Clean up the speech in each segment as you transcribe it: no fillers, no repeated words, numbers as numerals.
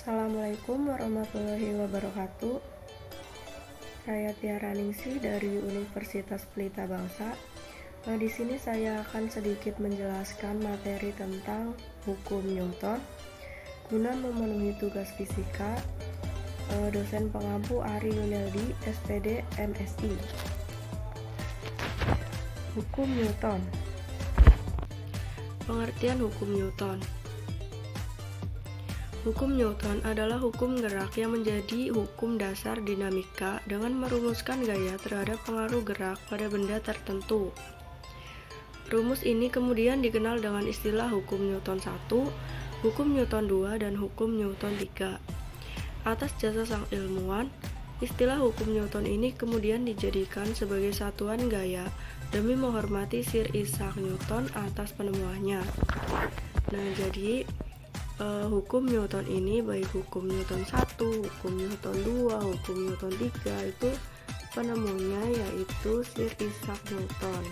Assalamualaikum warahmatullahi wabarakatuh. Saya Tiara Ningsih dari Universitas Pelita Bangsa. Di sini saya akan sedikit menjelaskan materi tentang hukum Newton guna memenuhi tugas fisika. Dosen pengampu Ari Yuneldi, SPD, MSI. Hukum Newton. Pengertian hukum Newton. Hukum Newton adalah hukum gerak yang menjadi hukum dasar dinamika dengan merumuskan gaya terhadap pengaruh gerak pada benda tertentu. Rumus ini kemudian dikenal dengan istilah hukum Newton 1, hukum Newton 2, dan hukum Newton 3. Atas jasa sang ilmuwan, istilah hukum Newton ini kemudian dijadikan sebagai satuan gaya demi menghormati Sir Isaac Newton atas penemuannya. Jadi hukum Newton ini baik hukum Newton 1, hukum Newton 2, hukum Newton 3 itu penemunya yaitu Sir Isaac Newton.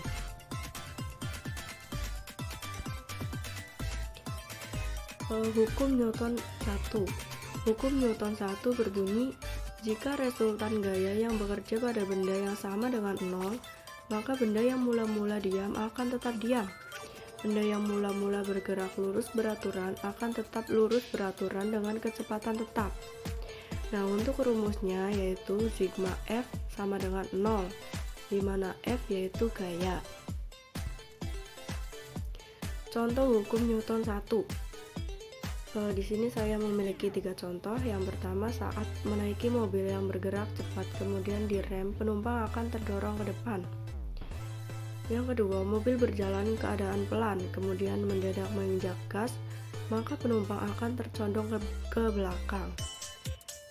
Hukum Newton 1. Hukum Newton 1 berbunyi, jika resultan gaya yang bekerja pada benda yang sama dengan 0, maka benda yang mula-mula diam akan tetap diam. Benda yang mula-mula bergerak lurus beraturan akan tetap lurus beraturan dengan kecepatan tetap. Nah, untuk rumusnya yaitu sigma F sama dengan 0, di mana F yaitu gaya. Contoh hukum Newton 1. Di sini saya memiliki 3 contoh. Yang pertama, saat menaiki mobil yang bergerak cepat kemudian direm, penumpang akan terdorong ke depan. Yang kedua, mobil berjalan keadaan pelan, kemudian mendadak menginjak gas, maka penumpang akan tercondong ke belakang.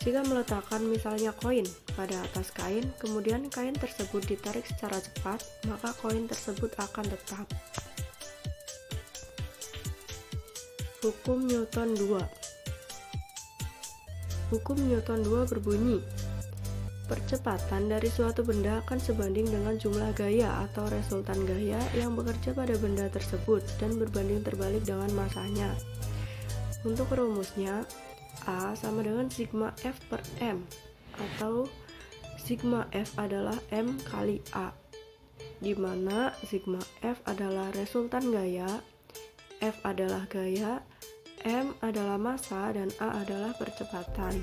Jika meletakkan misalnya koin pada atas kain, kemudian kain tersebut ditarik secara cepat, maka koin tersebut akan tetap. Hukum Newton 2. Hukum Newton 2 berbunyi, percepatan dari suatu benda akan sebanding dengan jumlah gaya atau resultan gaya yang bekerja pada benda tersebut dan berbanding terbalik dengan masanya. Untuk rumusnya, A sama dengan sigma F per M, atau sigma F adalah M kali A, di mana sigma F adalah resultan gaya, F adalah gaya, M adalah massa, dan A adalah percepatan.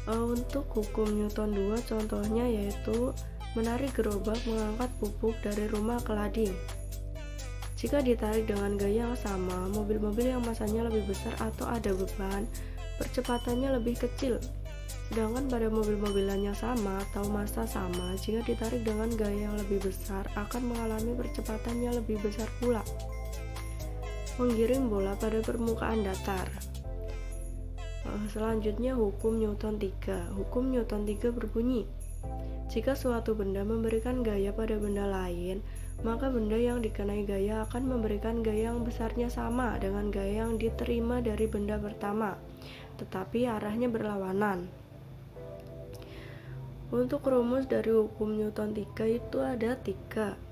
Untuk hukum Newton 2 contohnya yaitu menarik gerobak mengangkat pupuk dari rumah ke lading. Jika ditarik dengan gaya yang sama, mobil-mobil yang masanya lebih besar atau ada beban, percepatannya lebih kecil. Sedangkan pada mobil-mobilan yang sama atau massa sama, jika ditarik dengan gaya yang lebih besar akan mengalami percepatan yang lebih besar pula. Menggiring bola pada permukaan datar. Selanjutnya hukum Newton 3. Hukum Newton 3 berbunyi, jika suatu benda memberikan gaya pada benda lain, maka benda yang dikenai gaya akan memberikan gaya yang besarnya sama dengan gaya yang diterima dari benda pertama, tetapi arahnya berlawanan. Untuk rumus dari hukum Newton 3 itu ada 3.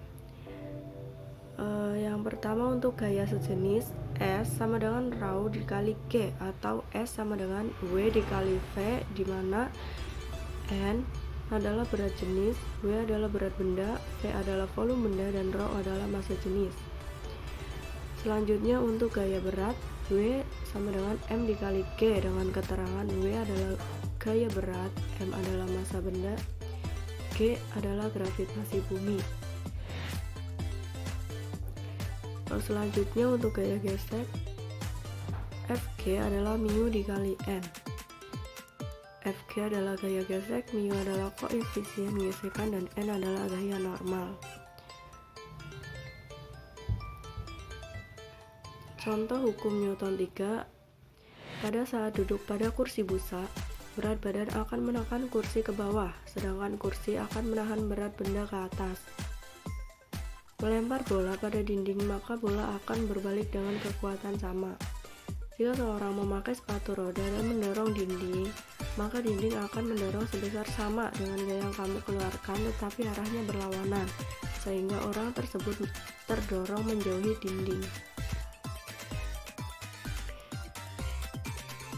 Yang pertama, untuk gaya sejenis, S sama dengan rho dikali G, atau S sama dengan W dikali V, di mana N adalah berat jenis, W adalah berat benda, V adalah volume benda, dan rho adalah massa jenis. Selanjutnya untuk gaya berat, W sama dengan M dikali G dengan keterangan W adalah gaya berat, M adalah massa benda, G adalah gravitasi bumi. Selanjutnya untuk gaya gesek, Fg adalah mu dikali N. Fg adalah gaya gesek, mu adalah koefisien gesekan, dan N adalah gaya normal. Contoh hukum Newton 3. Pada saat duduk pada kursi busa, berat badan akan menekan kursi ke bawah, sedangkan kursi akan menahan berat benda ke atas. Melempar bola pada dinding, maka bola akan berbalik dengan kekuatan sama. Jika seorang memakai sepatu roda dan mendorong dinding, maka dinding akan mendorong sebesar sama dengan gaya yang kamu keluarkan, tetapi arahnya berlawanan, sehingga orang tersebut terdorong menjauhi dinding.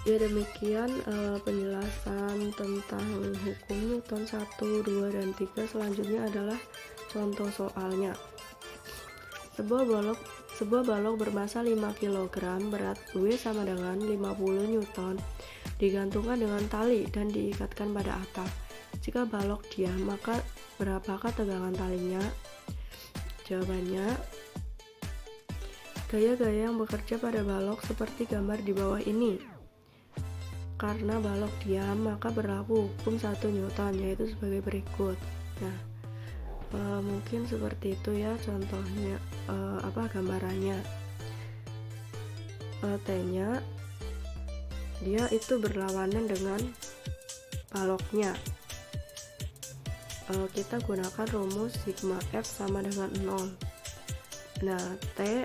Ya demikian penjelasan tentang hukum Newton 1, 2, dan 3. Selanjutnya adalah contoh soalnya. Sebuah balok bermasa 5 kg, berat W sama dengan 50 Newton, digantungkan dengan tali dan diikatkan pada atap. Jika balok diam, maka berapakah tegangan talinya? Jawabannya, gaya-gaya yang bekerja pada balok seperti gambar di bawah ini. Karena balok diam, maka berlaku hukum 1 Newton, yaitu sebagai berikut. Nah, mungkin seperti itu ya contohnya, gambarannya. T-nya dia itu berlawanan dengan baloknya. Kita gunakan rumus sigma F sama dengan 0. Nah, T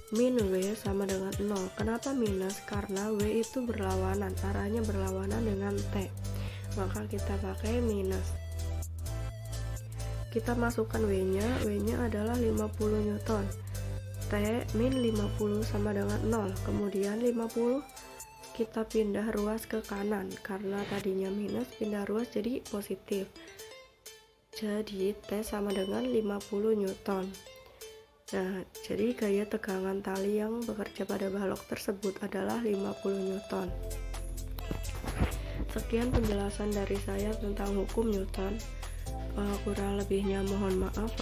min W sama dengan 0. Kenapa minus? Karena W itu berlawanan, arahnya berlawanan dengan T, maka kita pakai minus. Kita masukkan W-nya adalah 50 Newton. T min 50 sama dengan 0. Kemudian 50 kita pindah ruas ke kanan, karena tadinya minus pindah ruas jadi positif. Jadi T sama dengan 50 Newton. Nah, jadi gaya tegangan tali yang bekerja pada balok tersebut adalah 50 Newton. Sekian penjelasan dari saya tentang hukum Newton. Kurang lebihnya mohon maaf.